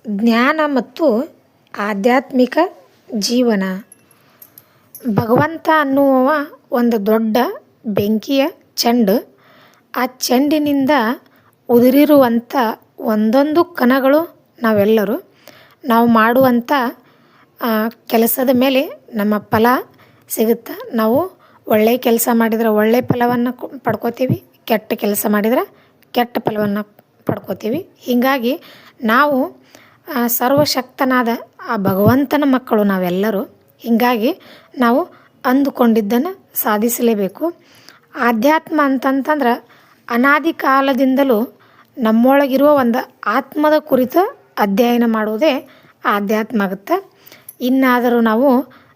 ಜ್ಞಾನ ಮತ್ತು ಆಧ್ಯಾತ್ಮಿಕ ಜೀವನ. ಭಗವಂತ ಅನ್ನುವವ ಒಂದು ದೊಡ್ಡ ಬೆಂಕಿಯ ಚೆಂಡು. ಆ ಚೆಂಡಿನಿಂದ ಉದುರಿರುವಂಥ ಒಂದೊಂದು ಕಣಗಳು ನಾವೆಲ್ಲರೂ. ನಾವು ಮಾಡುವಂಥ ಕೆಲಸದ ಮೇಲೆ ನಮ್ಮ ಫಲ ಸಿಗುತ್ತೆ. ನಾವು ಒಳ್ಳೆಯ ಕೆಲಸ ಮಾಡಿದರೆ ಒಳ್ಳೆಯ ಫಲವನ್ನು ಪಡ್ಕೋತೀವಿ, ಕೆಟ್ಟ ಕೆಲಸ ಮಾಡಿದರೆ ಕೆಟ್ಟ ಫಲವನ್ನು ಪಡ್ಕೋತೀವಿ. ಹೀಗಾಗಿ ನಾವು ಸರ್ವಶಕ್ತನಾದ ಆ ಭಗವಂತನ ಮಕ್ಕಳು ನಾವೆಲ್ಲರೂ. ಹೀಗಾಗಿ ನಾವು ಅಂದುಕೊಂಡಿದ್ದನ್ನು ಸಾಧಿಸಲೇಬೇಕು. ಆಧ್ಯಾತ್ಮ ಅಂತಂತಂದ್ರೆ ಅನಾದಿ ಕಾಲದಿಂದಲೂ ನಮ್ಮೊಳಗಿರುವ ಒಂದು ಆತ್ಮದ ಕುರಿತು ಅಧ್ಯಯನ ಮಾಡುವುದೇ ಆಧ್ಯಾತ್ಮ ಆಗುತ್ತೆ. ಇನ್ನಾದರೂ ನಾವು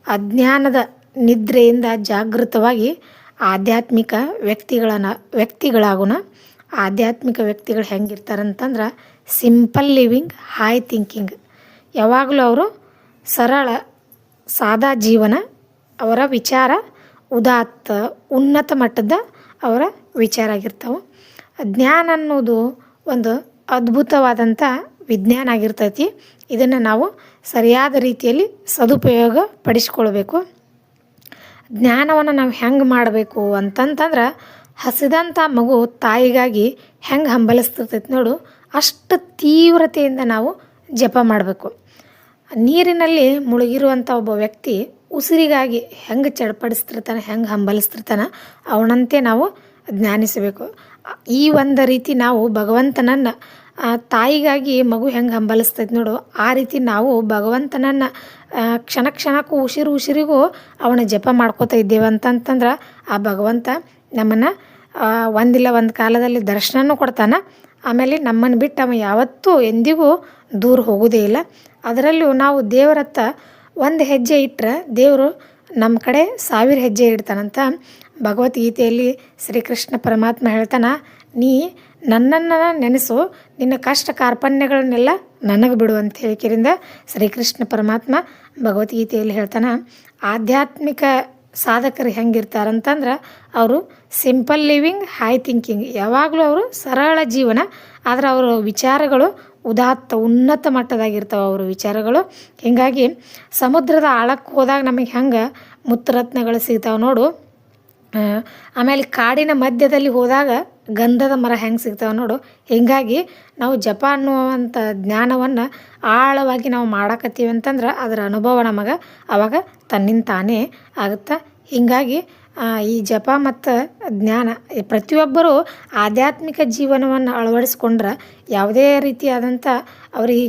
ಅಜ್ಞಾನದ ನಿದ್ರೆಯಿಂದ ಜಾಗೃತವಾಗಿ ಆಧ್ಯಾತ್ಮಿಕ ವ್ಯಕ್ತಿಗಳಾಗೋಣ. ಆಧ್ಯಾತ್ಮಿಕ ವ್ಯಕ್ತಿಗಳು ಹೆಂಗಿರ್ತಾರಂತಂದ್ರೆ ಸಿಂಪಲ್ ಲಿವಿಂಗ್, ಹೈ ಥಿಂಕಿಂಗ್. ಯಾವಾಗಲೂ ಅವರು ಸರಳ ಸಾದಾ ಜೀವನ. ಅವರ ವಿಚಾರ ಉದಾತ್ತ ಉನ್ನತ ಮಟ್ಟದ ಅವರ ವಿಚಾರ ಆಗಿರ್ತಾವೆ. ಜ್ಞಾನ ಅನ್ನೋದು ಒಂದು ಅದ್ಭುತವಾದಂಥ ವಿಜ್ಞಾನ ಆಗಿರ್ತೈತಿ. ಇದನ್ನು ನಾವು ಸರಿಯಾದ ರೀತಿಯಲ್ಲಿ ಸದುಪಯೋಗ ಪಡಿಸ್ಕೊಳ್ಬೇಕು. ಜ್ಞಾನವನ್ನು ನಾವು ಹೆಂಗೆ ಮಾಡಬೇಕು ಅಂತಂತಂದ್ರೆ ಹಸಿದಂಥ ಮಗು ತಾಯಿಗಾಗಿ ಹೆಂಗೆ ಹಂಬಲಿಸ್ತಿರ್ತೈತಿ ನೋಡು, ಅಷ್ಟು ತೀವ್ರತೆಯಿಂದ ನಾವು ಜಪ ಮಾಡಬೇಕು. ನೀರಿನಲ್ಲಿ ಮುಳುಗಿರುವಂಥ ಒಬ್ಬ ವ್ಯಕ್ತಿ ಉಸಿರಿಗಾಗಿ ಹೆಂಗೆ ಚಡ್ಪಡಿಸ್ತಿರ್ತಾನೆ, ಹೆಂಗೆ ಹಂಬಲಿಸ್ತಿರ್ತಾನೆ, ಅವನಂತೆ ನಾವು ಜ್ಞಾನಿಸಬೇಕು. ಈ ಒಂದು ರೀತಿ ನಾವು ಭಗವಂತನನ್ನು ತಾಯಿಗಾಗಿ ಮಗು ಹೆಂಗೆ ಹಂಬಲಿಸ್ತೈತೆ ನೋಡು, ಆ ರೀತಿ ನಾವು ಭಗವಂತನನ್ನು ಕ್ಷಣ ಕ್ಷಣಕ್ಕೂ ಉಸಿರಿಗೂ ಅವನ ಜಪ ಮಾಡ್ಕೋತಾ ಇದ್ದೇವೆ ಅಂತಂತಂದ್ರೆ ಆ ಭಗವಂತ ನಮ್ಮನ್ನು ಒಂದಿಲ್ಲ ಒಂದು ಕಾಲದಲ್ಲಿ ದರ್ಶನನೂ ಕೊಡ್ತಾನೆ. ಆಮೇಲೆ ನಮ್ಮನ್ನು ಬಿಟ್ಟು ಅವ ಯಾವತ್ತೂ ಎಂದಿಗೂ ದೂರ ಹೋಗೋದೇ ಇಲ್ಲ. ಅದರಲ್ಲೂ ನಾವು ದೇವರತ್ತ ಒಂದು ಹೆಜ್ಜೆ ಇಟ್ಟರೆ ದೇವರು ನಮ್ಮ ಕಡೆ 1000 ಹೆಜ್ಜೆ ಇಡ್ತಾನಂತ ಭಗವದ್ಗೀತೆಯಲ್ಲಿ ಶ್ರೀಕೃಷ್ಣ ಪರಮಾತ್ಮ ಹೇಳ್ತಾನೆ. ನೀ ನನ್ನನ್ನು ನೆನೆಸು, ನಿನ್ನ ಕಷ್ಟ ಕಾರ್ಪಣ್ಯಗಳನ್ನೆಲ್ಲ ನನಗೆ ಬಿಡು ಅಂತ ಹೇಳಿಕೆರಿಂದ ಶ್ರೀಕೃಷ್ಣ ಪರಮಾತ್ಮ ಭಗವದ್ಗೀತೆಯಲ್ಲಿ ಹೇಳ್ತಾನೆ. ಆಧ್ಯಾತ್ಮಿಕ ಸಾಧಕರು ಹೆಂಗಿರ್ತಾರಂತಂದ್ರೆ ಅವರು ಸಿಂಪಲ್ ಲಿವಿಂಗ್, ಹೈ ಥಿಂಕಿಂಗ್. ಯಾವಾಗಲೂ ಅವರು ಸರಳ ಜೀವನ, ಆದರೆ ಅವರ ವಿಚಾರಗಳು ಉದಾತ್ತ ಉನ್ನತ ಮಟ್ಟದಾಗಿರ್ತಾವೆ ಅವ್ರ ವಿಚಾರಗಳು. ಹೀಗಾಗಿ ಸಮುದ್ರದ ಆಳಕ್ಕೆ ಹೋದಾಗ ನಮಗೆ ಹೆಂಗೆ ಮುತ್ತುರತ್ನಗಳು ಸಿಗ್ತಾವೆ ನೋಡು, ಆಮೇಲೆ ಕಾಡಿನ ಮಧ್ಯದಲ್ಲಿ ಹೋದಾಗ ಗಂಧದ ಮರ ಹೆಂಗೆ ಸಿಗ್ತಾವೆ ನೋಡು. ಹೀಗಾಗಿ ನಾವು ಜಪ ಅನ್ನುವಂಥ ಜ್ಞಾನವನ್ನು ಆಳವಾಗಿ ನಾವು ಮಾಡಕತ್ತೀವಿ ಅಂತಂದ್ರೆ ಅದರ ಅನುಭವ ನಮಗೆ ಆವಾಗ ತನ್ನಿಂದ ತಾನೇ ಆಗುತ್ತೆ. ಹೀಗಾಗಿ ಈ ಜಪ ಮತ್ತು ಜ್ಞಾನ ಪ್ರತಿಯೊಬ್ಬರೂ ಆಧ್ಯಾತ್ಮಿಕ ಜೀವನವನ್ನು ಅಳವಡಿಸ್ಕೊಂಡ್ರೆ ಯಾವುದೇ ರೀತಿಯಾದಂಥ ಅವರಿಗೆ